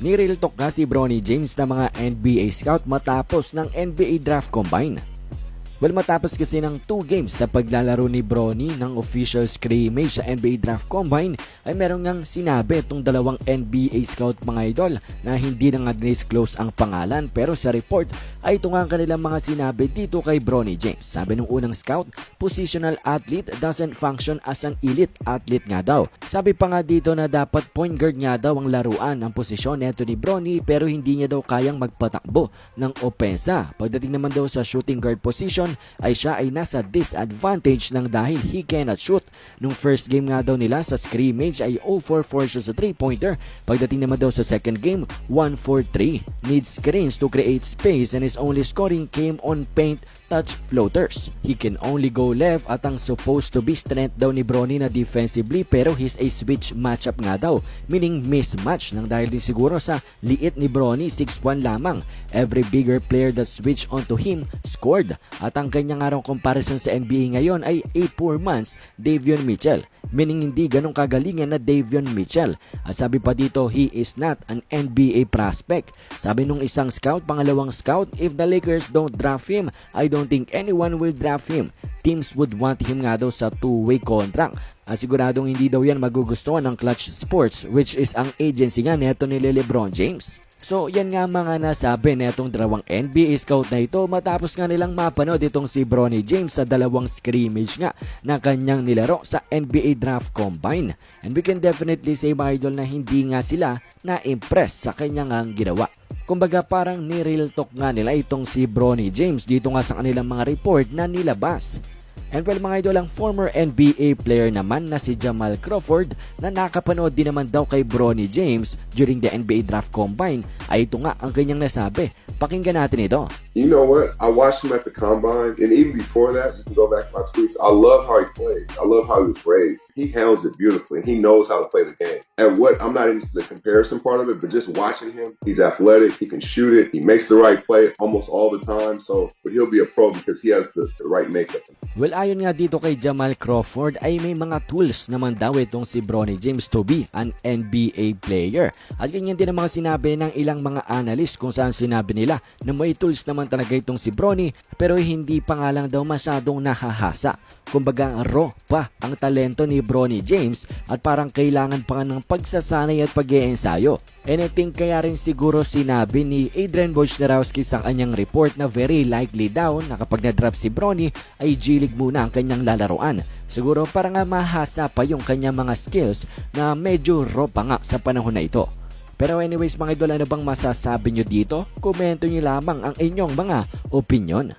Ni-real talk nga si Bronny James na mga NBA scout matapos ng NBA Draft Combine. Well, matapos kasi ng 2 games na paglalaro ni Bronny ng official scrimmage sa NBA Draft Combine ay meron ngang sinabi itong dalawang NBA scout mga idol na hindi na nga disclose ang pangalan, pero sa report ay ito nga ang kanilang mga sinabi dito kay Bronny James. Sabi ng unang scout, positional athlete doesn't function as an elite athlete nga daw. Sabi pa nga dito na dapat point guard nga daw ang laruan ang posisyon neto ni Bronny, pero hindi niya daw kayang magpatakbo ng opensa. Pagdating naman daw sa shooting guard position ay siya ay nasa disadvantage ng dahil he cannot shoot. Nung first game nga daw nila sa scrimmage ay 0-for-4 siya sa 3-pointer. Pagdating naman daw sa second game, 1-for-3. Needs screens to create space and his only scoring came on paint touch floaters. He can only go left at ang supposed to be strength daw ni Bronny na defensively, pero he's a switch matchup nga daw, meaning mismatch nang dahil din siguro sa liit ni Bronny, 6'1 lamang. Every bigger player that switched onto him scored. At ang kanyang araw comparison sa NBA ngayon ay a poor man's Davion Mitchell, meaning hindi ganong kagalingan na Davion Mitchell. At sabi pa dito, he is not an NBA prospect. Sabi nung isang scout, pangalawang scout, if the Lakers don't draft him, I don't think anyone will draft him. Teams would want him nga daw sa 2-way contract. Siguradong hindi daw yan magugustuhan ng Clutch Sports, which is ang agency nga neto ni LeBron James. So yan nga mga nasabi netong dalawang NBA scout na ito matapos nga nilang mapanood itong si Bronny James sa dalawang scrimmage nga na kanyang nilaro sa NBA Draft Combine. And we can definitely say mga idol na hindi nga sila na-impress sa kanyang ginawa. Kumbaga parang ni-real talk nga nila itong si Bronny James dito nga sa kanilang mga report na nilabas. And well mga idol, ang former NBA player naman na si Jamal Crawford na nakapanood din naman daw kay Bronny James during the NBA Draft Combine ay ito nga ang kanyang nasabi. Pakinggan natin ito. You know what? I watched him at the Combine, and even before that, you can go back to my tweets. I love how he plays. I love how he was raised. He handles it beautifully, and he knows how to play the game. And what I'm not into the comparison part of it, but just watching him, he's athletic, he can shoot it, he makes the right play almost all the time. So, but he'll be a pro because he has the right makeup. Well, ayon nga dito kay Jamal Crawford ay may mga tools naman daw itong si Bronny James to be an NBA player. At ganyan din ang mga sinabi ng ilang mga analyst kung saan sinabi nila na may tools naman talaga itong si Bronny, pero hindi pa nga lang daw masyadong nahahasa. Kumbaga raw pa ang talento ni Bronny James at parang kailangan pa nga ng pagsasanay at pag-iensayo. And I think kaya rin siguro sinabi ni Adrian Wojnarowski sa kanyang report na very likely daw na kapag na-drop si Bronny ay G-League muna ang kanyang lalaroan. Siguro para nga mahasa pa yung kanyang mga skills na medyo raw pa nga sa panahon na ito. Pero anyways mga idol, ano bang masasabi nyo dito? Komento nyo lamang ang inyong mga opinion.